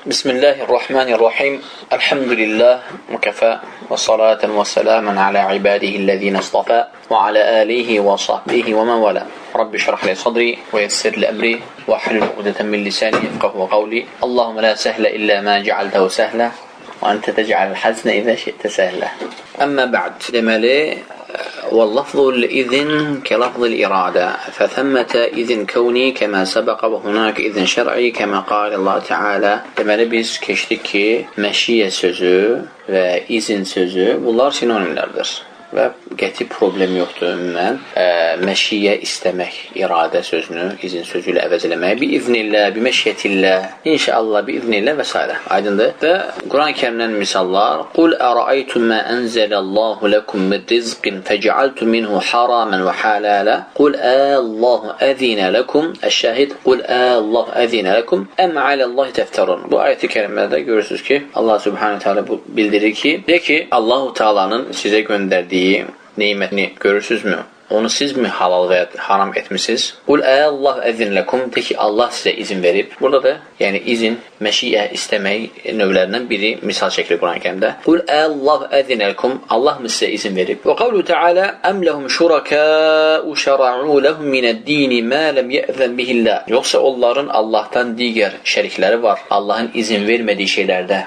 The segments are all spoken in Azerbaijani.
Bismillahirrahmanirrahim. Elhamdülillah ve kefa ve salaten ve selamen ala ibadihillezine istafa ve ala alihi ve sahbihi ve men vala. Rabbi şrah li sadri ve yessir li emri ve hlul ukdeten min lisani yefkahu kavli. Allahumme la sehle illa ma cealtehu sehle ve ente tec'alel hazne iza şi'te sehle. Amma ba'd. Deməli, واللفظ الإذن كلفظ الإرادة فثمة إذن كوني كما سبق وهناك إذن شرعي كما قال الله تعالى. Deməli biz keçdik ki, məşiyyə sözü və izin sözü bunlar sinonimlərdir. Və qəti problem yoxdur ümumən. Məşiyyə istəmək, iradə sözünü izin sözü ilə əvəz eləmək. Bi iznillah, bi məşiyyətillah, inşallah, bi iznillah və s. Aydındır. Və Quran-ı Kərimdən misallar. Qul ərəaytum mə ənzəlallahu ləkum min rizqin fəcəaltum minhu haraman və halala. Qul əllahu əzinə ləkum. Əş-şahid. Qul əllahu əzinə ləkum. Əm aləllahi təftərun. Bu ayət-i kərimədə görürsünüz ki, Allah Subhanahu Teala bildirir ki, de ki, Allahu Teala'nın sizə göndərdiyi nimətini görürsünüzmü? Onu siz mi halal və haram etmişsiniz? Qul əllahu əzin ləkum. De ki, Allah sizə izin verib. Burada da yəni izin, məşiyyə istəmək növlərindən biri misal şəkli Quran-ı Kərimdə. Qul əllahu əzin ləkum. Allah mı sizə izin verib? Və qavlu Teala əm ləhum şurakâ'u şəra'u ləhum minəd-dini mə ləm yə'zən bihillah. Yoxsa onların Allahdan digər şərikləri var. Allahın izin vermədiyi şeylərdə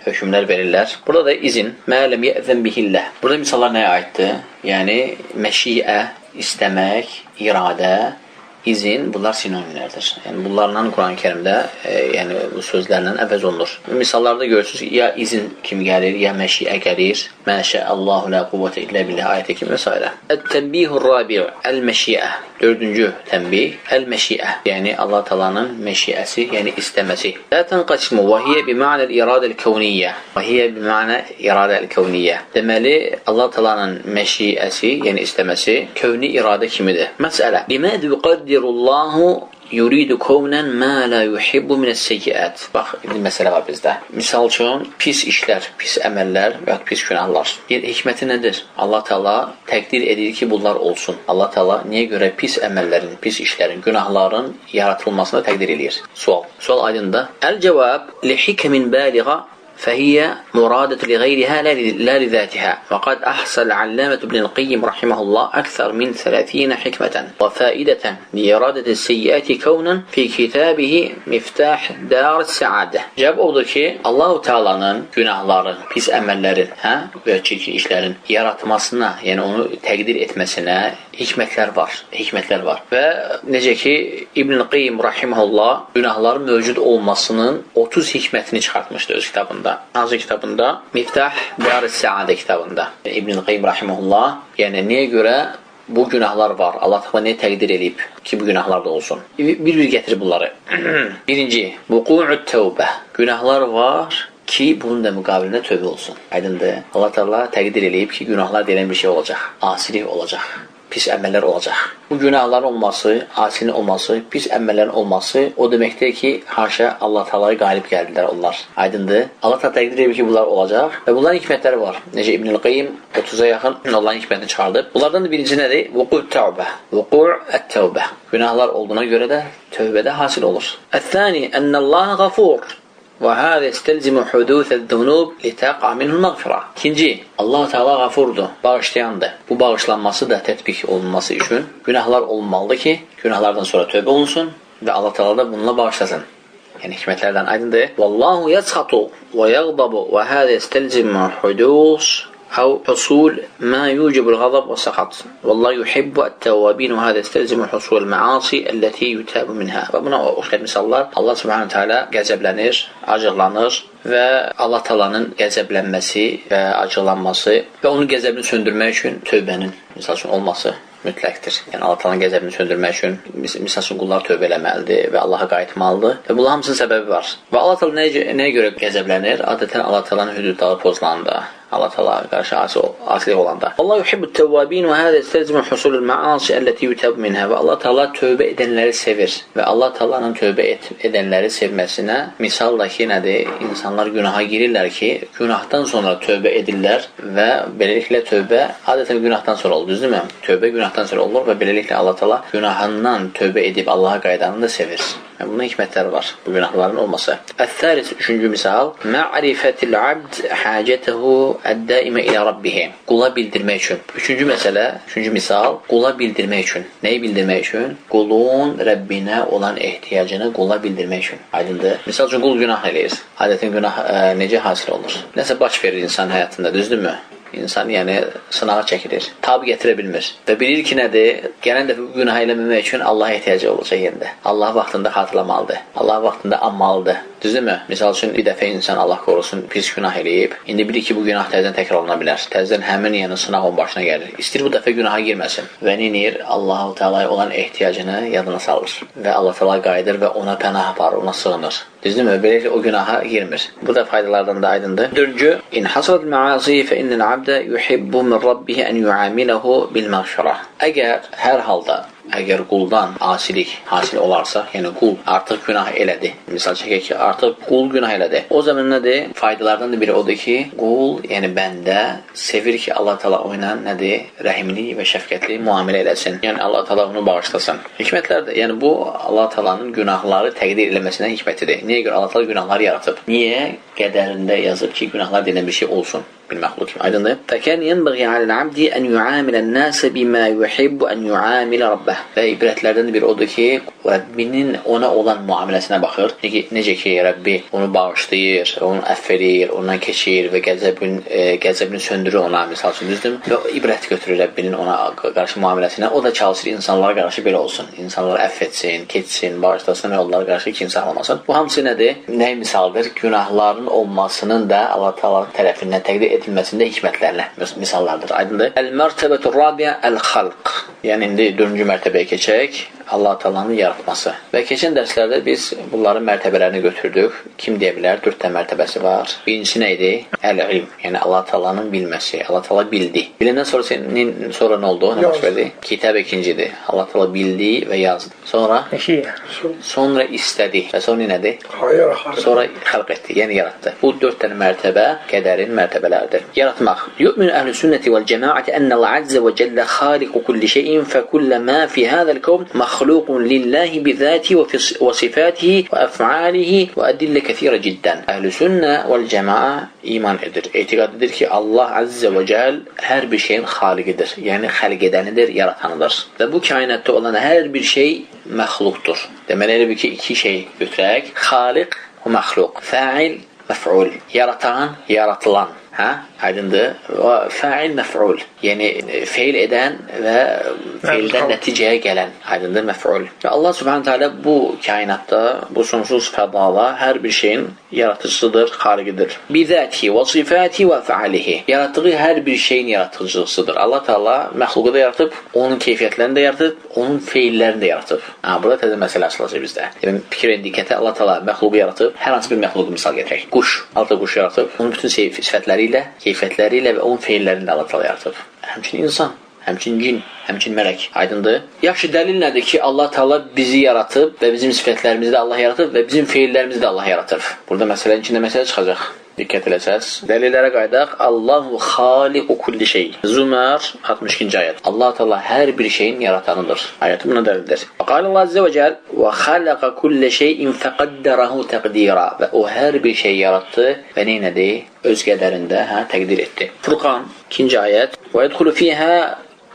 hökmlər verirlər. Burada da izin mə ləm yə'zən bihillah. Burada misallar nəyə aiddir? Yəni məşiyyə, istəmək, iradə, izin, bunlar sinonimlərdir. Yəni bunlarla Quran-ı Kərimdə yəni bu sözlərlə əvəz olunur. Misallarda görürsünüz, ya izin kimi gəlir, ya məşiyyə gəlir. Məşə Allahu la quvvətə illə billah ayəti kimi və s. Ət-tənbihur rabi' əl-məşiyyə. Dördüncü tənbih əl-məşiyyə. Yəni Allah Taala'nın məşiyəsi, yəni istəməsi. La tanqasmu və hiyə bimə'nəl iradəl kəvniyyə. Və hiyə bimə'nə iradəl kəvniyyə. Deməli Allah Taala'nın məşiyəsi, yəni istəməsi kövni iradə kimidir. Məsələ. Bimədə yuqaddirullahu yuridu kavnan ma la yuhibbu min as-sayyi'at. Bax, indi məsələ var bizdə. Misal üçün pis işlər, pis əməllər və ya pis günahlar. Hikməti nədir? Allah Taala təqdir edir ki, bunlar olsun. Allah Taala niyə görə pis əməllərin, pis işlərin, günahların yaratılmasını təqdir edir? Sual aydındır. El-cevab li hikmin baligha فهي مرادة لغيرها لا لذاتها وقد أحصى العلامة ابن القيم رحمه الله أكثر من 30 حكمة وفائدة لإرادة السيئات كونا في كتابه مفتاح دار السعادة. Cevap odur ki, Allah-u Teala'nın günahların, pis əməllərin və çirkin işlərin yaratmasına, yəni onu təqdir etməsinə hikmətlər var. Və necə ki, İbn-i Qayyim rahimehullah günahların mövcud olmasının 30 hikmətini çıxartmışdı öz kitabında. Hansı kitabında? Miftah Dar-ı Saade kitabında. İbn-i Qayyim rahimehullah, yəni niyə görə bu günahlar var? Allah Teala niyə təqdir edib ki, bu günahlar da olsun? Bir gətirir bunları. Birinci, vuku'ut tövbə. Günahlar var ki, bunun da müqabilində tövbə olsun. Aydındır. Allah Teala təqdir edib ki, günahlar deyilən bir şey olacaq. Asilik olacaq. Pis əməllər olacaq. Bu günahların olması, asinin olması, pis əməllərin olması o deməkdir ki, haşa Allah Taala'ya qalib gəldilər onlar. Aydındır. Allah Taala təqdir edir ki, bunlar olacaq və bunların hikmətləri var. Necə İbn-i Qayyim 30'a yaxın onların hikmətini çıxardıb. Bunlardan da birinci nədir? Vuku'ut tövbə. Vuku'ut-tövbə. Günahlar olduğuna görə də tövbədə hasil olur. Əth-thani ennallaha gafur. وهذا يستلزم حدوث الذنوب لتقع منه المغفرة. İkinci, Allah Teala gafurdur, bağışlayandır. Bu bağışlanması da tətbiq olunması üçün günahlar olmalıdır ki, günahlardan sonra tövbə olunsun və Allah Teala da bununla bağışlasın. Yəni hikmətlərdən aydındır. Vallahu yasxatu və yagdabu və hada yestelzimu hudus أو حصول ما يوجب الغضب والسخط والله يحب التوابين وهذا يستلزم حصول المعاصي التي يتاب منها. Və buna oxşar misallar. Allah Subhanahu Teala qəzəblənir, acıqlanır və Allah Taala'nın qəzəblənməsi və acıqlanması və onun qəzəbini söndürmək üçün tövbənin misal üçün olması mütləqdir. Yəni Allah Taala'nın qəzəbini söndürmək üçün misal üçün qullar tövbə eləməlidir və Allaha qayıtmalıdır. Və bunların hamısının səbəbi var. Və Allah Taala nəyə görə qəzəblənir? Adətən Allah Taala'nın hüdudları pozulanda, Allah Teala karşı asi olanda. Allah yuhibbut tevvabin ve hada yestelzimu husulul ma'asi allati yutab minha. Ve Allah Teala tövbe edenleri sevir ve Allah Teala'nın tövbe edenleri sevmesine misal da ki nədir? İnsanlar günaha girirlər ki, günahdan sonra tövbe edirlər və beləliklə tövbe adətən günahdan sonra olur, düzdürmü? Tövbe günahdan sonra olur və beləliklə Allah Teala günahından tövbe edib Allah'a qayıdanı da sevir. Bunun hikmətləri var, bu günahların olması. Əth-thâlis, üçüncü misal, ma'rifətil abd hacətehu əd-daimə ilə rabbih. Qula bildirmək üçün. Üçüncü məsələ, üçüncü misal, qula bildirmək üçün. Nəyi bildirmək üçün? Qulun Rəbbinə olan ehtiyacını qula bildirmək üçün. Aydındır. Misal üçün, qul günah eləyir. Adətən günah necə hasil olur? Nəsə baş verir insan həyatında, düzdürmü? İnsan yəni sınağa çəkilir, tab gətirə bilmir və bilir ki, nədir? Gələn dəfə bu günah eləməmək üçün Allaha ehtiyacı olacaq yerində. Allah vaxtında xatırlamalıdır, Allah vaxtında anmalıdır. Düzdürmü? Misal üçün, bir dəfə insan Allah qorusun pis günah eləyib, indi bilir ki, bu günah təzədən təkrarlana bilər. Təzədən həmin yəni sınaq onun başına gəlir. İstir bu dəfə günaha girməsin və neyir? Allah-u Teala'ya olan ehtiyacını yadına salır və Allah Teala qayıdır və ona pənah aparır, ona sığınır. Düzdürmü? Beləliklə o günaha girmir. Bu da faydalardan da aydındır. Dördüncü, in hasrat ma'asi fe innel abde yuhibbu min rabbihi en yu'amilehu bil mağfirah. Əgər hər halda əgər quldan asilik hasil olarsa, yəni qul artıq günah elədi. Misal çəkək ki, artıq qul günah elədi. O zaman nədir? Faydalardan da biri odur ki, qul, yəni bəndə sevir ki, Allah Teala o ilə nədir? Rəhimli və şəfqətli müamilə eləsin. Yəni Allah Teala onu bağışlasın. Hikmətlərdir. Yəni bu Allah Teala'nın günahları təqdir eləməsindən hikmətidir. Niyə görə Allah Teala günahları yaratıb? Niyə qədərində yazıb ki, günahlar denən bir şey olsun? بالمخلوق أيضا فكان ينبغي على العبد أن يعامل الناس بما يحب أن يعامل ربه və ibrətlərdən bir odur ki, Rəbbinin ona olan müamiləsinə baxır. Necə ki, Rəbbi onu bağışlayır, onu əff edir, ondan keçir və qəzəbini söndürür ona, misal üçün, düzdür? Və ibrət götürür Rəbbinin ona qarşı müamiləsinə. O da çalışır insanlara qarşı belə olsun. İnsanları əff etsin, keçsin, bağışlasın və onlara qarşı kim saxlamasın. Bu hamısı nədir? Nəy misaldır? Günahların olmasının da Allah Teala tərəfindən təqdir edilməsində hikmətlərinə misallardır. Aydındır. El-mərtəbətur rabiə el-xalq. Yəni, indi 4-cü mərtəbəyə keçək. Allah Teala'nın yaratması. Və keçən dərslərdə biz bunların mərtəbələrini götürdük. Kim deyə bilər? 4 tə mərtəbəsi var. Birincisi nə idi? Əl-ilm. Yəni Allah Teala'nın bilməsi. Allah Teala bildi. Biləndən sonra nə oldu? Nə baş verdi? Kitab ikincidir. Allah Teala bildi və yazdı. Sonra istədi. Və sonra nədir? Sonra xalq etdi. Yəni yaratdı. Bu 4 tə mərtəbə qədərin mərtəbələrdir. Yaratmaq. Yu'minu əhl-i sünnəti vəl-cəmaəti ennəl əzzə və cəllə xaliqu kulli şeyin fə kullə mə fi hədəl qovm مخلوق لله بذاته وصفاته وأفعاله وأدلة كثيرة جدا. Əhl-i sünnə vəl-cəmaə iman edir. Etiqad edir ki, Allah Azze və Cəl hər bir şeyin xaliqidir. Yəni xəlq edənidir, yaratanıdır. Və bu kainatda olan hər bir şey məxluqdur. Deməli, elə bir ki, iki şey götürək. Xaliq və məxluq. Fəil, məf'ul. Yaratan, yaratılan. Aydındır. Və fəil, məf'ul. Yəni, feil edən və feildən nəticəyə gələn. Aydındır, məf'ul. Və Allah Subhanahu Teala bu kainatda, bu sonsuz fədada hər bir şeyin yaratıcısıdır, xaliqidir. Bizəti və sifəti və fəalihi. Yaratdığı hər bir şeyin yaratıcısıdır. Allah Teala məxluqu da yaratıb, onun keyfiyyətlərini də yaratıb, onun feillərini də yaratıb. Burada təzə məsələ açılacaq bizdə. Yəni, fikir indikətə Allah Teala məxluqu yaratıb, hər hansı bir məxluqu misal gətirək. Quş, Allah quş yaratıb, onun bütün sifətləri ilə, keyfiyyətləri ilə və onun feillərini də Allah Teala yaratıb. Həmçinin insan, həmçinin cin, həmçinin mələk. Aydındır. Yaxşı dəlil nədir ki, Allah Teala bizi yaratıb və bizim sifətlərimizi də Allah yaratıb və bizim feillərimizi də Allah yaratıb. Burada məsələnin içində məsələ çıxacaq. Diqqət eləsəz. Dəlillərə qaydaq. Allahu xaliqu kulli şey. Zümər 62-ci ayət. Allah Teala hər bir şeyin yaratanıdır. Ayəti buna dəlildir. Qala Allah Azze və Cəl və xalaqa kulli şeyin fəqəddərəhu təqdira. Və o hər bir şey yaratdı və neynədi? Öz qədərində təqdir etdi. Furqan 2-ci ayət. Və yədxulu fiyhə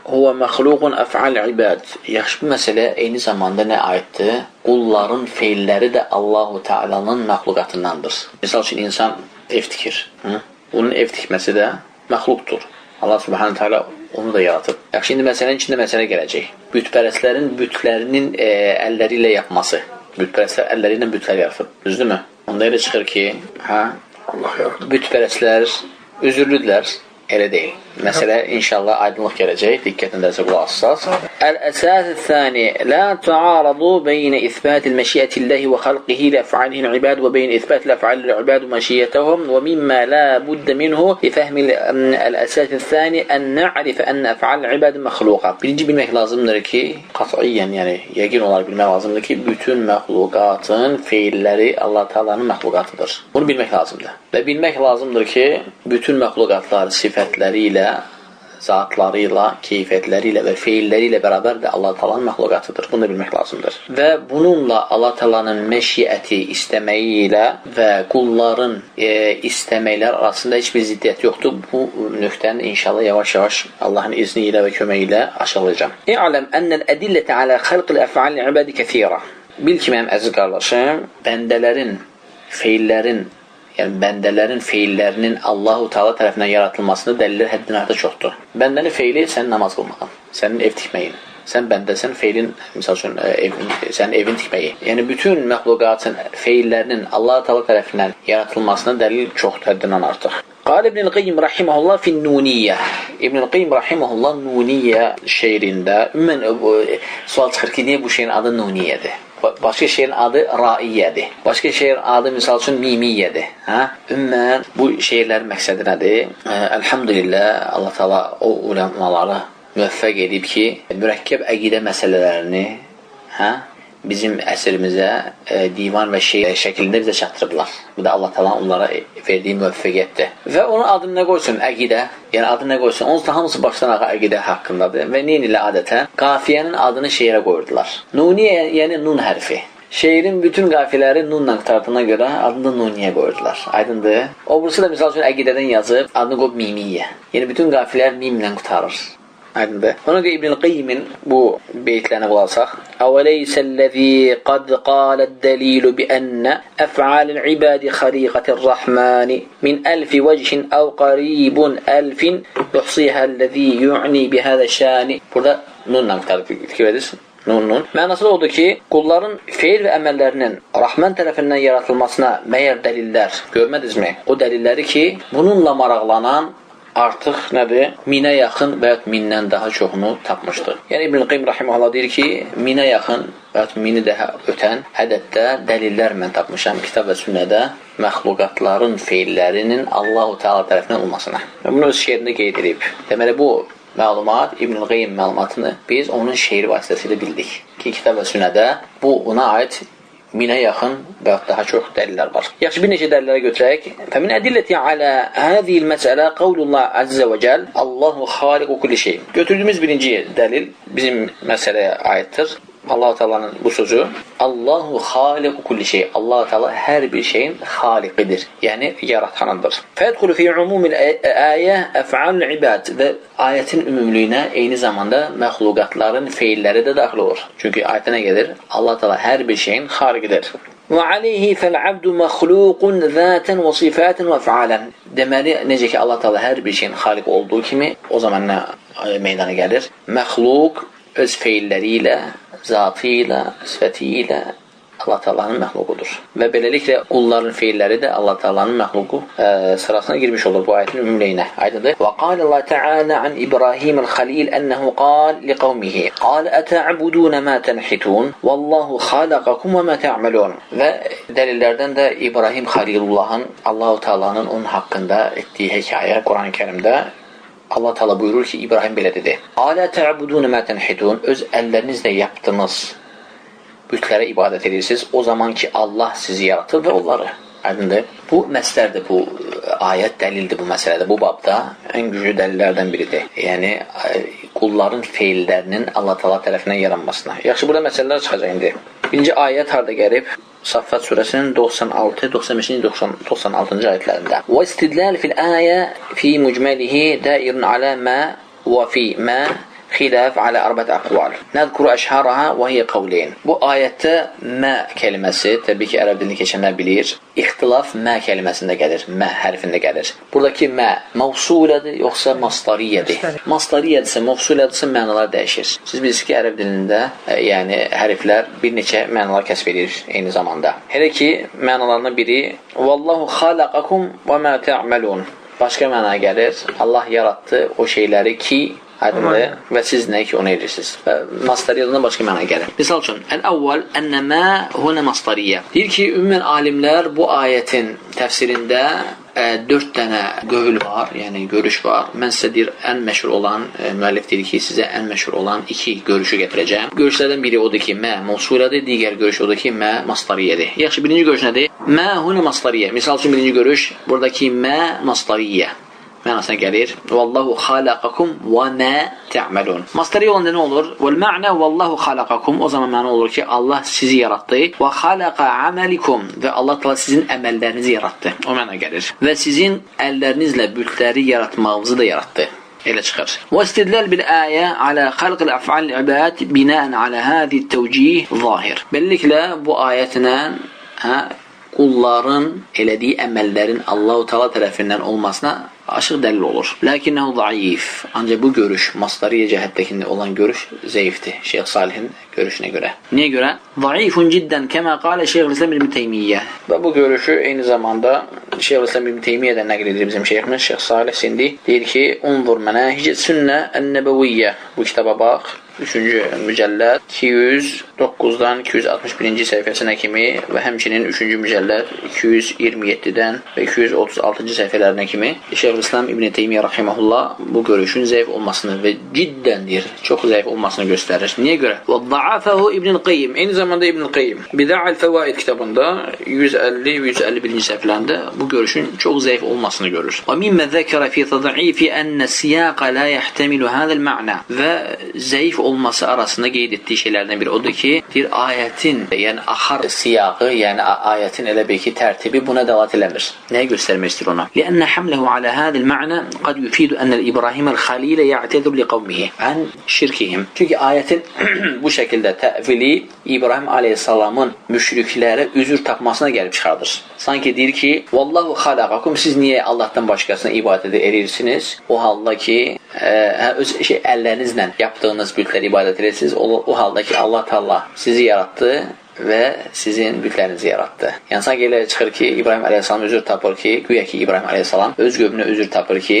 huvə məxluqun əf'al ibad. Yaxşı, bu məsələ eyni zamanda nə aiddir? Qulların feilləri də Allahu Teala'nın məxluqatındandır. Misal üçün, insan ev tikir. Onun ev tikməsi də məxluqdur. Allah Subhanahu Teala onu da yaratıb. Yaxşı, indi məsələnin içində məsələ gələcək. Bütpərəstlərin bütlərinin əlləri ilə yapması. Bütpərəstlər əlləri ilə bütlər yaratıb. Düzdürmü? Onda elə çıxır ki, bütpərəstlər üzürlüdürlər. Elə deyil. Məsələ inşallah aydınlıq gələcək. Diqqətindəsə qulaq assaz. El-əsas-ı-thani la ta'aradu beyne isbatil məşiyyətillahi və xalqihi ilə əf'alihil ibad və beyne isbatil əf'alil ibad və məşiyyətəhum və mimma la buddə minhu li fəhmil el-əsas-ı-thani ən na'rifə ən əf'alil ibad məxluqa. Birinci bilmək lazımdır ki, qat'iyyən, yəni yəqin olaraq bilmək lazımdır ki, bütün məxluqatın feilləri Allah Taala'nın məxluqatıdır. Bunu bilmək lazımdır. Və bilmək lazımdır ki, bütün məxluqatlar sifətləri ilə, zatları ilə, keyfiyyətləri ilə və feilləri ilə bərabər də Allah Taala'nın məxluqatıdır. Bunu da bilmək lazımdır. Və bununla Allah Taala'nın məşiyyəti istəməyi ilə və qulların istəməklər arasında heç bir ziddiyyət yoxdur. Bu nöqtəni inşallah yavaş-yavaş Allahın izni ilə və köməyi ilə aşağılayacağım. İ'ləm ennəl ədillətə alə xalqil əf'alil ibadi kəthira. Bil ki, mənim əziz qardaşım, bəndələrin, feillərin, yəni bəndələrin feillərinin Allahu Teala tərəfindən yaratılmasında dəlillər həddindən artıq çoxdur. Bəndənin feili sənin namaz qılmağın, sənin ev tikməyin. Sən bəndəsən, feilin, misal üçün, sənin evin tikməyi. Yəni, bütün məxluqatın feillərinin Allah Teala tərəfindən yaratılmasına dəlil çoxdur, həddindən artıq. Qal İbn-i Qayyim rahiməhullah fin-Nuniyyə. İbn-i Qayyim rahiməhullah Nuniyyə şeirində, ümumən sual çıxır ki, niyə bu şeyin adı Nuniyyədir? Başqa şeyin adı Raiyyədir. Başqa şeyin adı, misal üçün, Mimiyyədir. Ümumən, bu şeirlərin məqsədi nədir? Elhamdülillah, Allah Teala o uləmaları müvəffəq edib ki, mürəkkəb əqidə məsələlərini bizim əsrimizə divan və şeir şəklində bizə çatdırıblar. Bu da Allah Teala onlara verdiyi müvəffəqiyyətdir. Və onun adını nə qoysun? Əqidə. Yəni adını nə qoysun? Onsuz da hamısı başdan ağa əqidə haqqındadır. Və neyin ilə adətən? Qafiyənin adını şeirə qoyurdular. Nuniyə, yəni nun hərfi. Şeirin bütün qafiləri nunla qurtardığına görə adını Nuniyə qoyurdular. Aydındır? O burası da misal üçün əqidədən yazıb, adını qoyub Mimiyyə. Yəni bütün qafilər mimlə qurtarır. Aydındır. Ona görə İbn-i Qayyimin bu beytlərinə qulaq asaq. Əvələysəl-ləzi qad qaləd-dəlilu bi-ənnə əf'alil ibadi xaliqatir-rəhmani min əlfi vəcihin əv qaribun əlfin yuhsihəl-ləzi yu'ni bihədə-şəni. Burada nunla qurtarıb fikir edirsin. Nun. Mənası da odur ki, qulların feil və əməllərinin Rahman tərəfindən yaratılmasına məyər dəlillər görmədinizmi? O dəlilləri ki, bununla maraqlanan artıq nədir? Minə yaxın və ya mindən daha çoxunu tapmışdır. Yəni İbn-i Qayyim rahimehullah deyir ki, minə yaxın və ya mini daha ötən ədəddə dəlillər mən tapmışam kitab və sünnədə məxluqatların feillərinin Allahu Teala tərəfindən olmasına. Və bunu öz şeirində qeyd edib. Deməli bu məlumat, İbn-i Qayyim məlumatını biz onun şeiri vasitəsilə bildik ki, kitab və sünnədə bu ona aid minə yaxın və daha çox dəlillər var. Yaxşı, bir neçə dəlillərə götürək. Fəmin ədilləti alə hədiyil məsələ qavlullah əzzə və cəl Allahu xaliqu kulli şey. Götürdüyümüz birinci dəlil bizim məsələyə aiddir. Allah-u Teala'nın bu sözü Allahu xaliqu kulli şey. Allah-u Teala hər bir şeyin xaliqidir. Yəni yaratanıdır. Fədxulu fi umumil ayə əf'alul ibad və ayətin ümumlüyünə eyni zamanda məxluqatların feilləri də daxil olur. Çünki ayətə nə gedir? Allah-u Teala hər bir şeyin xaliqidir. Və alayhi fəl-abdu məxluqun zətən və sifətən və əf'alən. Deməli, necə ki Allah-u Teala hər bir şeyin xaliq olduğu kimi o zaman nə meydana gəlir? Məxluq öz feilləri ilə, zatı ilə, sifəti ilə Allah Teala'nın məxluqudur. Və beləliklə qulların feilləri də Allah Teala'nın məxluqu sırasına girmiş olur bu ayətin ümumleyinə. Aydındır. Və qalə Teala an İbrahim el-Xalil ənəhu qal li qavmihi qal ətə'budun mə tənhitun vallahu xalaqakum və mə tə'malun. Və dəlillərdən də İbrahim Xalilullahın Allah Teala'nın onun haqqında etdiyi hekayə Quran-ı Kərimdə Allah Teala buyurur ki, İbrahim belə dedi. Alə tə'budun mə tənhitun. Öz əllərinizlə yapdığınız bütlərə ibadət edirsiniz. O zaman ki, Allah sizi yaratır və onları. Aydındır. Bu məslərdir, bu ayət dəlildir bu məsələdə. Bu babda ən güclü dəlillərdən biridir. Yəni, qulların feillərinin Allah Teala tərəfindən yaranmasına. Yaxşı, burada məsələlər çıxacaq indi. Birinci ayət harada gəlib? Saffat surəsinin 96, 95, 96-cı ayətlərində. Və istidlal fil ayə fi mücməlihi dairun alə mə və fi mə xilaf alə arbət əqval. Nəzkuru əşharaha və hiyə qavleyn. Bu ayətdə mə keliməsi, təbii ki, ərəb dilini keçənlər bilir, ixtilaf mə keliməsində gəlir, mə hərfində gəlir. Buradakı mə mavsulədir, yoxsa mastariyədir? Mastariyədirsə, mavsulədirsə mənalar dəyişir. Siz bilirsiniz ki, ərəb dilində yəni hərflər bir neçə mənalar kəsb edir eyni zamanda. Hələ ki, mənalarından biri Vallahu xalaqakum və mə tə'malun. başqa mənaya gəlir. Allah yaratdı o şeyləri ki, aydındır və siz nə ki onu edirsiniz. Və mastariyyadan başqa mənaya gəlir. Misal üçün, ən-əvvəl ənəmə huna mastariyyə. Deyir ki, ümumən alimlər bu ayətin təfsirində 4 dənə qövül var, yəni görüş var. Mən sizə deyir, ən məşhur olan, müəllif deyir ki, sizə ən məşhur olan 2 görüşü gətirəcəm. Görüşlərdən biri odur ki, mə mövsulədir, digər görüş odur ki, mə mastariyədir. Yaxşı, birinci görüş nədir? Mə huna mastariyyə. Misal üçün, birinci görüş, buradakı mə mastariyyə mənasına gəlir. Vallahu xalaqakum və mə tə'malun. Mastariyyə olanda nə olur? Vəl mə'nə vallahu xalaqakum. O zaman məna olur ki, Allah sizi yaratdı və xalaqa amalikum və Allah təala sizin əməllərinizi yaratdı. O məna gəlir. Və sizin əllərinizlə bütləri yaratmağınızı da yaratdı. Elə çıxır. Və istidlal bil ayə alə xalqil əf'al ibad bina'an alə hadi təvcih zahir. Beləliklə bu ayətlə qulların elədiyi əməllərin Allah-u Teala tərəfindən olmasına açıq dəlil olur. Lakinnəhu zəif. Ancaq bu görüş, mastariyyə cəhətdəkində olan görüş zəifdir. Şeyx Salihin görüşünə görə. Niyə görə? Zəifun ciddən kəmə qalə Şeyxülislam İbn Teymiyyə. Və bu görüşü eyni zamanda Şeyxülislam İbn Teymiyədən nəql edir bizim şeyximiz Şeyx Salih Sindi. Deyir ki, unzur mənəhicət sünnə ən-nəbəviyyə. Bu kitaba bax. 3-cü mücəlləd 209-dan 261-ci səhifəsinə kimi və həmçinin 3-cü mücəlləd 227-dən və 236-cı səhifələrinə kimi Şeyxülislam İbn Teymiyyə rahimehullah bu görüşün zəif olmasını və ciddən deyir, çox zəif olmasını göstərir. Niyə görə? Və da'afahu İbn Qayyim. Eyni zamanda İbn Qayyim Bida'ul Fawaid kitabında 150-151-ci səhifələrində bu görüşün çox zəif olmasını görür. Və mimma zəkərə fi tad'ifi ənə siyaqa la yahtamilu hadal ma'na. Və zəif olması arasında qeyd etdiyi şeylərdən biri odur ki, deyir, ayətin, yəni axar siyağı, yəni ayətin elə bir ki, tərtibi buna dəlat eləmir. Nəyə göstərmək istəyir ona? Li'annə hamləhu alə hədil mə'nə qad yufidu ənəl İbrahim əl-Xalilə ya'tədir li qavmihi ən şirkihim. Çünki ayətin bu şəkildə təvili İbrahim aleyhissalamın müşriklərə üzür tapmasına gəlib çıxardır. Sanki deyir ki, Vallahu xalaqakum, siz niyə Allahdan başqasına ibadət edirsiniz? O halda ki, öz əllərinizlə yaptığınız bütlərə ibadət edirsiniz. O halda ki, Allah Teala sizi yaratdı və sizin bütlərinizi yaratdı. Yəni, sanki elə çıxır ki, İbrahim aleyhissalam üzür tapır ki, güya ki, İbrahim aleyhissalam öz qövmünə üzür tapır ki,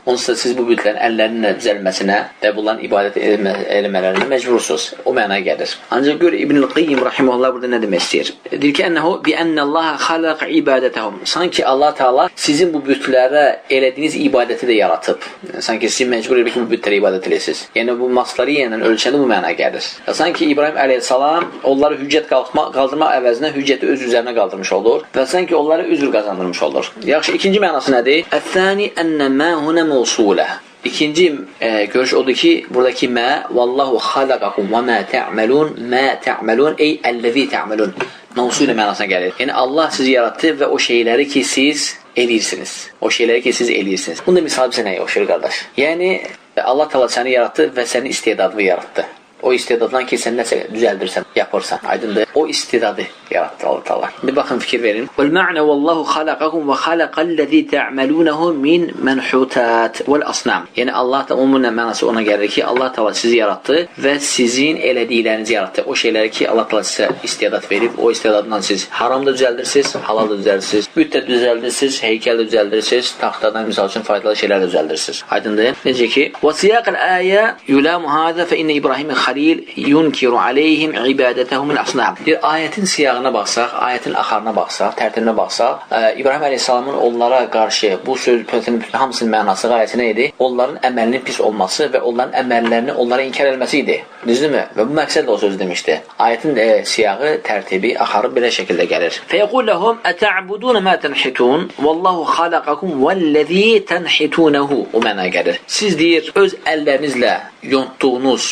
onsuz da siz bu bütlərin əllərinin düzəlməsinə və bunların ibadət eləmələrinə məcbursunuz. O mənaya gəlir. Ancaq gör, İbn-i Qayyim rahimehullah burada nə demək istəyir? Deyir ki, bi ənəllaha xalaq ibadətəhum. Sanki Allah Teala sizin bu bütlərə elədiyiniz ibadəti də yaratıb. Sanki siz məcbur edib ki, bu bütlərə ibadət edəsiniz. Yəni, bu maslariyyə ilə ölçəndə bu mənaya gəlir. Sanki İbrahim aleyhissalam onları hüccət qaldırma əvəzinə hüccəti öz üzərinə qaldırmış olur və sanki onlara üzr qazandırmış olur. Yaxşı, ikinci mənası nədir? Əth-thani ənə mə hunə mevsulə. İkinci görüş odur ki, buradakı mə vallahu xalaqakum və mə tə'malun ey əlləzi tə'malun mevsulə mənasına gəlir. Yəni, Allah sizi yaratdı və o şeyləri ki, siz eləyirsiniz. O şeyləri ki, siz eləyirsiniz. Bunda misal bizə nəyə oxşur, qardaş? Yəni, Allah Teala səni yaratdı və sənin istedadını yaratdı. O istedaddan ki, sən nəsə düzəldirsən, yapırsan, aydındır. O istedadı yarattı Allah Teala. İndi baxın, fikir verin. Vəl-mə'nə vallahu xalaqakum və xalaqəl-ləzi tə'məlunahu min mənhutat vəl-asnam. Yəni, Allah da onun mənası ona gəlir ki, Allah Teala sizi yarattı və sizin elədiklərinizi yarattı. O şeyləri ki, Allah Teala sizə istedad verib, o istedaddan siz haram da düzəldirsiniz, halal da düzəldirsiniz, büt də düzəldirsiniz, heykəl də düzəldirsiniz, taxtadan, misal üçün, faydalı şeylər də düzəldirsiniz. Aydındır. Necə ki, və siyaqəl ayə yuləmu hadə fə innə İbrahim Xalil yunkiru aleyhim ibadətəhumul asnam. Deyir, ayətin siyağına baxsaq, ayətin axarına baxsaq, tərtibinə baxsaq, İbrahim aleyhissalamın onlara qarşı bu söz hamısının mənası qayəti nə idi? Onların əməlinin pis olması və onların əməllərini onlara inkar etməsi idi. Düzdürmü? Və bu məqsədlə o söz demişdi. Ayətin siyağı, tərtibi, axarı belə şəkildə gəlir. Fəyəqul ləhum ətə'budun mə tənhitun vallahu xalaqakum vəlləzi tənhitunahu. O mənaya gəlir. Siz deyir, öz əllərinizlə yontduğunuz,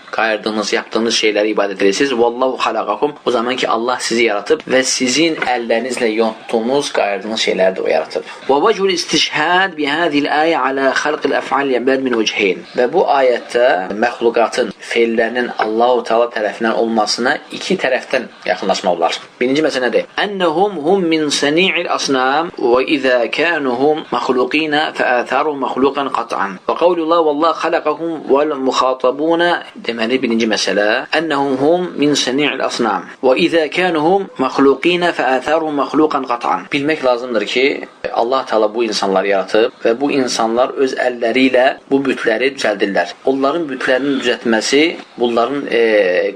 qayırdığınız, yaptığınız şeyləri ibadət edirsiniz. Vallahu xalaqakum. O zaman ki, Allah sizi yaratıb və sizin əllərinizlə yontduğunuz, qayırdığınız şeyləri də o yaratıb. Və vəcul istişhad bi hadhihi al-ayə alə xalqil əf'al ibad min vəchin. Və bu ayətdə məxluqatın, feillərinin Allah-u Teala tərəfindən olmasına iki tərəfdən yaxınlaşmaq olar. Birinci məsələ nədir? Ennəhum hum min sani'il asnam və izə kənuhum məxluqina fəətharuhum məxluqan qat'an. Və qavlullah vallahu xalaqahum vəl müxatabuna. Deməli, birinci məsələ, ennəhum hum min sani'il asnam və izə kənuhum məxluqina fəətharuhum məxluqan qat'an. Bilmək lazımdır ki, Allah Teala bu insanları yaratıb və bu insanlar öz əlləri ilə bu bütləri düzəldirlər. Onların bütlərinin düzəltməsi bunların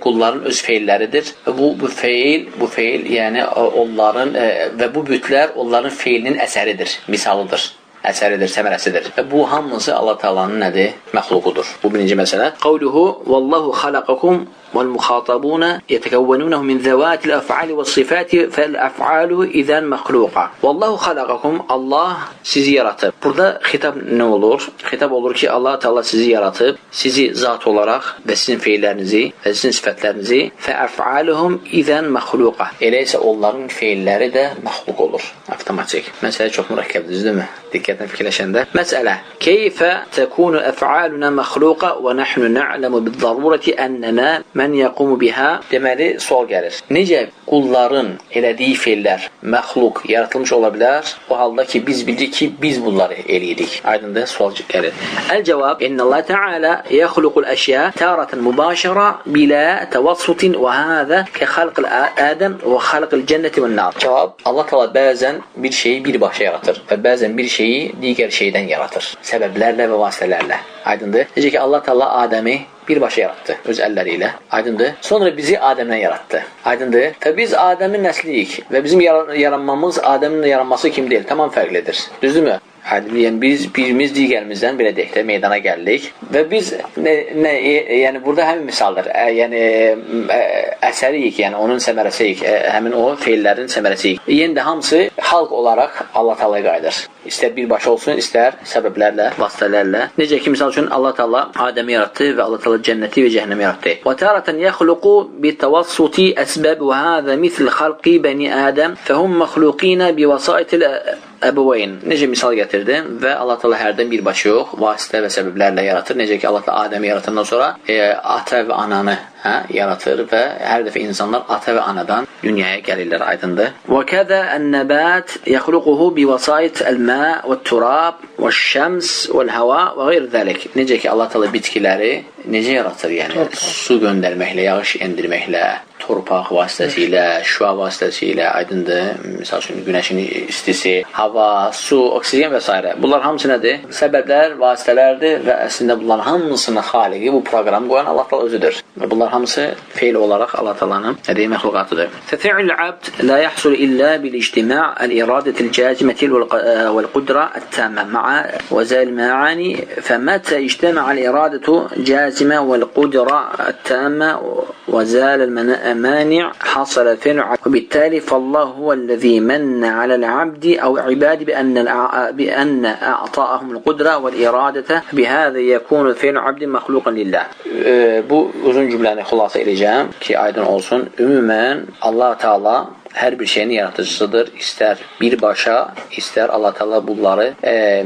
qulların öz feilləridir və bu feil yəni onların və bu bütlər onların feilinin əsəridir, misalıdır. Əsəridir, səmərəsidir. Və bu hamısı Allah Taala'nın nədir? Məxluqudur. Bu birinci məsələ. Qavluhu vallahu xalaqakum vel muxatabuna yetekevvenunahu min zawati al-af'ali was-sifati fal-af'alu idan makhluqa. Vallahu xalaqakum, Allah sizi yaratıb. Burada xitab nə olur? Xitab olur ki, Allah Taala sizi yaratıb, sizi zat olaraq və sizin feillərinizi və sizin sifətlərinizi fa-af'aluhum idan makhluqa. Elə isə onların feilləri də məxluq olur, avtomatik. Məsələ çox mürəkkəbdir, düzdürmü? Diqqətlə fikirləşəndə. Məsələ: Keyfə təkunu əf'aluna məxluqa və nəhnu na'lamu bid-darurati annana mən yaqumu biha. Deməli, sual gəlir. Necə qulların elədiyi feillər məxluq, yaratılmış ola bilər? O halda ki, biz bilirik ki, biz bunları eləyirik. Aydındır, sual gəlir. Əl-cavab: İnnəllah Teala yaxluqul əşya taratan mübaşara bilə təvassutin və hada ki xalqil Adəm və xalqil cənnəti və nar. Cavab: Allah Teala bəzən bir şeyi birbaşa yaratır və bəzən bir şeyi digər şeydən yaratır. Səbəblərlə və vasitələrlə. Aydındır. Necə ki, Allah Teala Adəmi birbaşa yarattı öz əlləri ilə. Aydındır. Sonra bizi Adəmdən yarattı. Aydındır. Və biz Adəmin nəsliyik və bizim yaranmamız Adəmin yaranması kimi deyil. Tamam fərqlidir. Düzdürmü? Yəni biz birimiz digərimizdən belə deyək də meydana gəldik və biz yəni burada həmin misaldır. Yəni əsəriyik, yəni onun səmərəsiyik, həmin o feillərin səmərəsiyik. Yəni də hamısı xalq olaraq Allah Taala'ya qayıdır. İstər birbaşa olsun, istər səbəblərlə, vasitələrlə. Necə ki, misal üçün Allah Taala Adəmi yaratdı və Allah Taala cənnəti və cəhənnəmi yaratdı. Və taratan yaxluqu bitawassuti əsbab və hada misl xalqi bani Adəm fəhum məxluqina bivasa'itil əbəveyn. Necə misal gətirdim və Allah Taala hərdən birbaşa yox, vasitə və səbəblərlə yaratır. Necə ki, Allah Taala Adəmi yaratandan sonra ata və ananı yaratır və hər dəfə insanlar ata və anadan dünyaya gəlirlər, aydındır. Və kəzə ən-nəbat yaxluquhu bivasait el-ma və-turab və-şəms və-l-hava və qeyr zəlik. Necə ki, Allah Taala bitkiləri necə yaratır? Yəni su göndərməklə, yağış endirməklə, torpaq vasitəsilə, şüa vasitəsilə, aydındır. Misal üçün günəşin istisi, hava, su, oksigen və s. Bunlar hamısı nədir? Səbəblər, vasitələrdir və əslində bunların hamısının xaliqi, bu proqramı qoyan Allah Taala özüdür. Bunlar hamısı feil olaraq Allah Taala'nın məxluqatıdır. Fəfi'l abd la yahsul illa bil-ictima' al-iradati al-jazimati wal-qudra at-tamma ma'a wazal ma'ani famata ijtama'a al-iradatu jazima wal-qudra at-tamma wazal المانع حصل الفعل وبالتالي فالله هو الذي من على العبد أو عباد بأن أعطاهم القدرة والإرادة بهذا يكون الفعل عبد مخلوقا لله. Bu uzun cümləni xülasə edəcəm ki, aydın olsun. Ümumən Allah Taala hər bir şeyin yaratıcısıdır. İstər birbaşa, istər Allah Taala bunları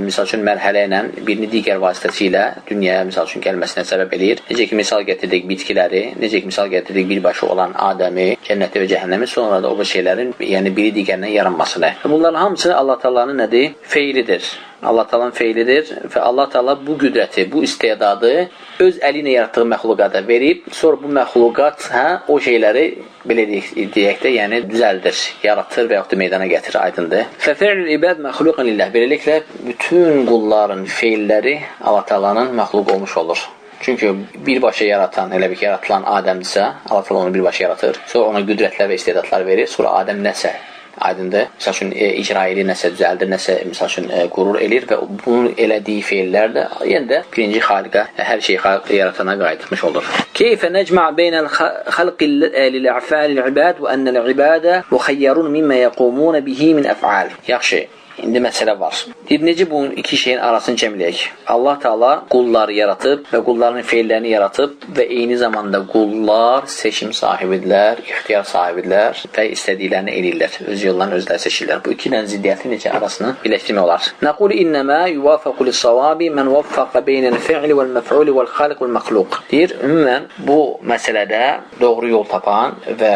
misal üçün mərhələ ilə birini digər vasitəsilə dünyaya misal üçün gəlməsinə səbəb eləyir. Necə ki, misal gətirdik bitkiləri, necə ki, misal gətirdik birbaşa olan Adəmi, cənnəti və cəhənnəmi, sonra da o şeylərin, yəni biri digərindən yaranmasını. Bunların hamısı Allah Taala'nın nədir? Feilidir. Allah Taala'nın feilidir və Allah Taala bu qüdrəti, bu istedadı öz əli ilə yaratdığı məxluqata verib, sonra bu məxluqat o şeyləri belə deyək də, yəni düzəldir, yaratır və yaxud da meydana gətirir, aydındır. Fəfi'l ibad məxluqan lillah. Beləliklə bütün qulların feilləri Allah Taala'nın məxluq olmuş olur. Çünki birbaşa yaratan, elə bir ki, yaratılan Adəmdirsə, Allah Taala onu birbaşa yaratır. Sonra ona qüdrətlər və istedadlar verir. Sonra Adəm nəsə aydındır. Misal üçün icra edir, nəsə düzəldir, nəsə misal üçün qurur edir və bunu elədiyi feillər də yenə də birinci xaliqə, hər şeyi yaratana qayıtmış olur. Keyfə necma beynəl xalqi lil-əf'alil ibad və ennəl ibadə muxayyarun mimma yaqumun bihi min əf'al. Yaxşı. İndi məsələ var. Deyir, necə bu iki şeyin arasını cəmləyək? Allah Taala qulları yaratıb və qulların feillərini yaratıb və eyni zamanda qullar seçim sahibidirlər, ixtiyar sahibidirlər və istədiklərini eləyirlər. Öz yollarını özləri seçirlər. Bu iki dənə ziddiyyəti necə arasını birləşdirmək olar? Nəqul innəmə yuvafaqu lis-savabi mən vaffaqa beynəl fi'li vəl-məf'uli vəl-xaliq vəl-məxluq. Deyir, ümumən bu məsələdə doğru yol tapan və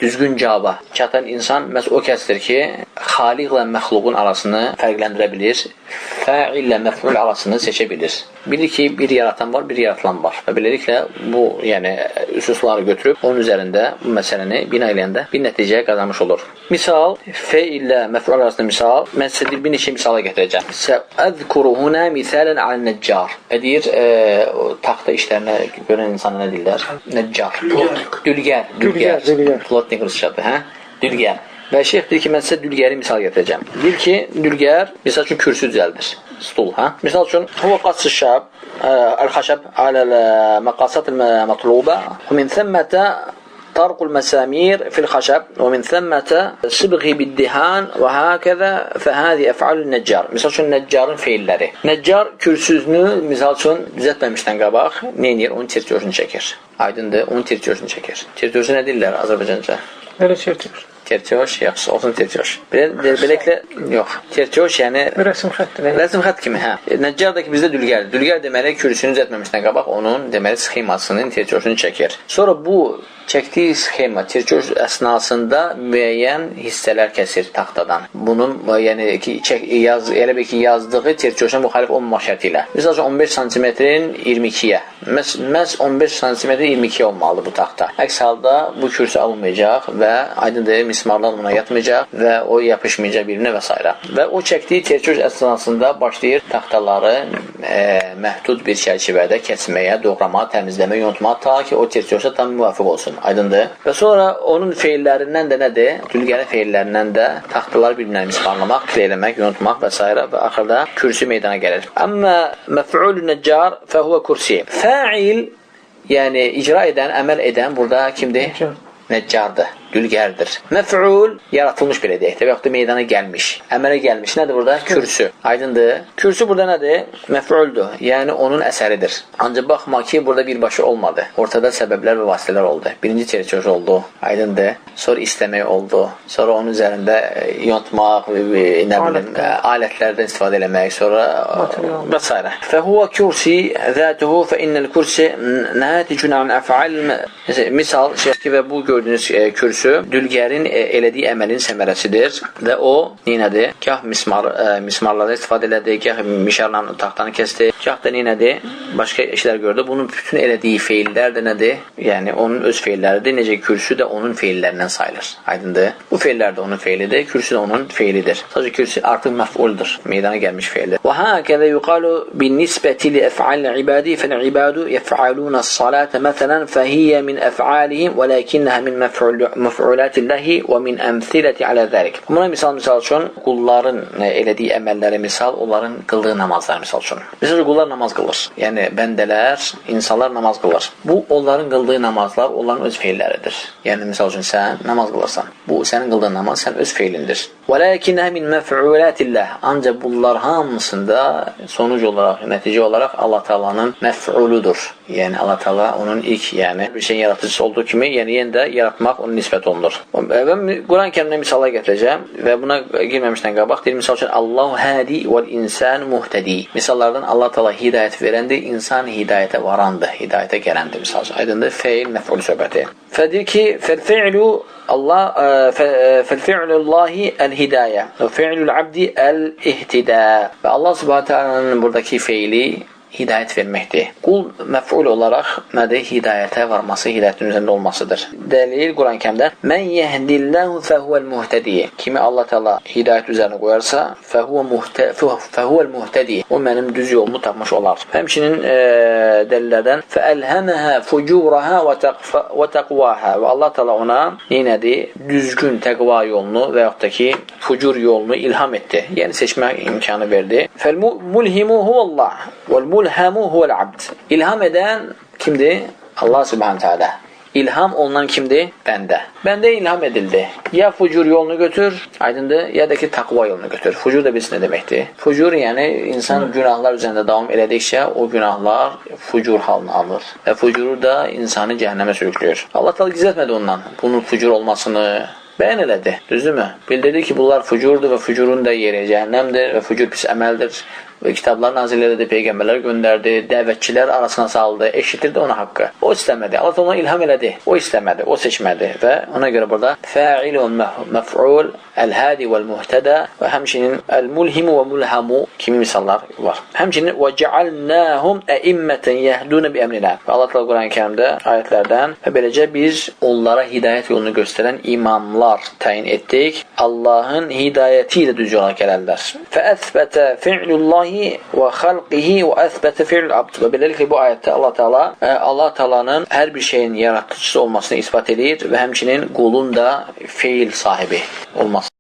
düzgün cavaba çatan insan məhz o kəsdir ki, xaliqlə məxluqun arasını fərqləndirə bilir, fəillə məf'ul arasını seçə bilir. Bilir ki, bir yaratan var, bir yaratılan var. Və beləliklə bu, yəni üsusları götürüb onun üzərində bu məsələni bina eləyəndə bir nəticəyə qazanmış olur. Misal, feillə məf'ul arasında misal, mən sizə bir neçə misala gətirəcəm. Səəzkuru huna misalən alə-nəccar. Deyir, taxta işlərinə görən insana nə deyirlər? Nəccar. Dülgər. Plotnik rusçadır, hə? Dülgər. Və şeyx deyir ki, mən sizə dülgəri misal gətirəcəm. Deyir ki, dülgər, misal üçün kürsü düzəldir. Stul, hə? Misal üçün, huvə qatsı şəb, əl-xəşəb alə-məqasat mətlubə və min thəmmətə طرق المسامير في الخشب ومن ثمة صبغه بالدهان وهكذا فهذه أفعال النجار. Misal üçün neccarın feilləri. Neccar kürsüsünü misal üçün düzəltməmişdən qabaq nə edir? Onun tirtiyosunu çəkir. Aydındır, onun tirtiyosunu çəkir. Tirtiyosu nə deyirlər Azərbaycanca? Nələ tirtiyor? Tertiyoş, yaxşı, olsun tertiyoş. Beləliklə, yox. Tertiyoş, yəni... Rəsm xətdir. Rəsm xət kimi, hə. Nəccar da ki, bizdə dülgərdir. Dülgər deməli, kürsünü düzəltməmişdən qabaq onun, deməli, sxemasının tertiyoşunu çəkir. Sonra bu çəkdiyi sxema, tertiyoş əsnasında müəyyən hissələr kəsir taxtadan. Bunun, yəni ki, elə bir ki, yazdığı tertiyoşuna müxalif olmamaq şərti ilə. Misal 15 cm-in 22-yə. Məhz 15 cm 22 olmalıdır bu taxta. Əks halda bu kürsü alınmayacaq və aydındır, mismarlar buna yatmayacaq və o yapışmayacaq birinə və s. Və o çəkdiyi tertiyoş əsnasında başlayır taxtaları məhdud bir çərçivədə kəsməyə, doğrama, təmizləmə, yontma, ta ki o tertiyoşa tam müvafiq olsun. Aydındır. Və sonra onun feillərindən də nədir? Dülgəri feillərindən də taxtaları bir-birinə mismarlamaq, kilələmək, yontmaq və s. və axırda kürsü meydana gəlir. Əmmə məf'ulun nəccar fəhuvə kursi. Fəil, yəni icra edən, əməl edən burada kimdir? Nəccardır, dülgərdir. Məf'ul, yaratılmış belə deyək də, və yaxud da meydana gəlmiş, əmələ gəlmiş. Nədir burada? Kürsü. Aydındır. Kürsü burada nədir? Məf'uldür, yəni onun əsəridir. Ancaq baxma ki, burada birbaşa olmadı. Ortada səbəblər və vasitələr oldu. Birinci tertiyoş oldu, aydındır. Sonra istəmək oldu. Sonra onun üzərində yontmaq, nə bilim, alətlərdən istifadə eləmək, sonra və s. Fəhuvə kursi zətuhu fə innəl kursi nəticun an əf'al. Misal, şeyh və bu gördüyünüz kürsü dülgərin elədiyi əməlin səmərəsidir və o neynədir? Gah mismarlarda istifadə elədi, gah mişarla taxtanı kəsdi, gah da neynədir? Başqa işlər gördü. Bunun bütün elədiyi feillər də nədir? Yəni onun öz feilləridir. Necə kürsü də onun feillərindən sayılır. Aydındır. Bu feillər də onun feilidir, kürsü də onun feilidir. Sadəcə kürsü artıq məf'uldur, meydana gəlmiş feildir. Və həkədə yuqalu bin-nisbəti li əf'al ibadi fəl-ibadu yəf'alunəs-salata məsələn fəhiyyə min əf'alihim və lakinnəhə min məf'ulatillahi və min əmsiləti alə zəlik. Buna misal üçün qulların elədiyi əməlləri misal, onların qıldığı namazlar misal üçün. Misal qullar namaz qılır. Yəni bəndələr, insanlar namaz qılır. Bu onların qıldığı namazlar onların öz feilləridir. Yəni misal üçün sən namaz qılırsan. Bu sənin qıldığın namaz sən öz feilindir. Və lakinnəhə min məf'ulatillah. Ancaq bunlar hamısında sonuc olaraq, nəticə olaraq Allah Taala'nın məf'uludur. Yəni Allah Taala onun ilk, yəni bir şeyin yaratıcısı olduğu kimi, yəni yenə də yaratmaq onun nisbət olunur. Və Quran-Kərimdə misallar gətirəcəm və buna girməmişdən qabaq deyir, misal üçün Allahu hadi vəl insan muhtedi. Misallardan Allah Taala hidayət verəndir, insan hidayətə varandır, hidayətə gələndir misal üçün. Aydındır, feil məf'ul söhbəti. Fədir ki, fəl-fi'lu Allah fəl-fi'lullahi el-hidayə və fi'lul abdi el-ihtida. Və Allah Subhanahu taala'nın buradakı feili hidayət verməkdir. Qul məf'ul olaraq nədir? Hidayətə varması, hidayətin üzərində olmasıdır. Dəlil Quran-Kərimdə Mən yehdilləhu fəhuvəl muhtədi. Kimi Allah Teala hidayət üzərinə qoyarsa, fəhuvəl muhtədi. O mənim düz yolumu tapmış olar. Həmçinin dəlillərdən fəəlhəməhə fucurəhə və təqvahə. Və Allah Teala ona neynədir? Düzgün təqva yolunu və yaxud da ki, fucur yolunu ilham etdi. Yəni seçmə imkanı verdi. Fəl-mulhimu huvallah. Vəl-mulhamu huvəl-abd. İlham edən kimdir? Allah Subhanahu Teala. İlham olunan kimdir? Bəndə. Bəndə ilham edildi. Ya fucur yolunu götür, aydındır, ya da ki taqva yolunu götür. Fucur da bilsin nə deməkdir? Fucur yəni insan günahlar üzərində davam elədikcə o günahlar fucur halını alır. Və fucuru da insanı cəhənnəmə sürükləyir. Allah Teala gizlətmədi ondan bunun fucur olmasını, bəyan elədi. Düzdürmü? Bildirdi ki, bunlar fücurdur və fücurun da yeri cəhənnəmdir və fücur pis əməldir. Və kitablar nazil elədi, peyğəmbərlər göndərdi, dəvətçilər arasına saldı, eşitirdi ona haqqı. O istəmədi. Allah ona ilham elədi. O istəmədi, o seçmədi və ona görə burada fa'ilun maf'ul, el-hadi vel-muhteda və həmçinin el-mulhimu və mulhamu kimi misallar var. Həmçinin və cealnahum ə'immeten yehduna bi emrina. Və Allah Teala Quran-Kərimdə ayətlərdən və beləcə biz onlara hidayət yolunu göstərən imamlar təyin etdik. Allahın hidayəti ilə düz yola gələrlər. Fəəthbətə fi'lullahi və xalqihi və əthbətə fi'l abd. Və beləliklə bu ayətdə Allah Teala'nın hər bir şeyin yaratıcısı olmasını isbat edir və həmçinin qulun da feil sahibi olması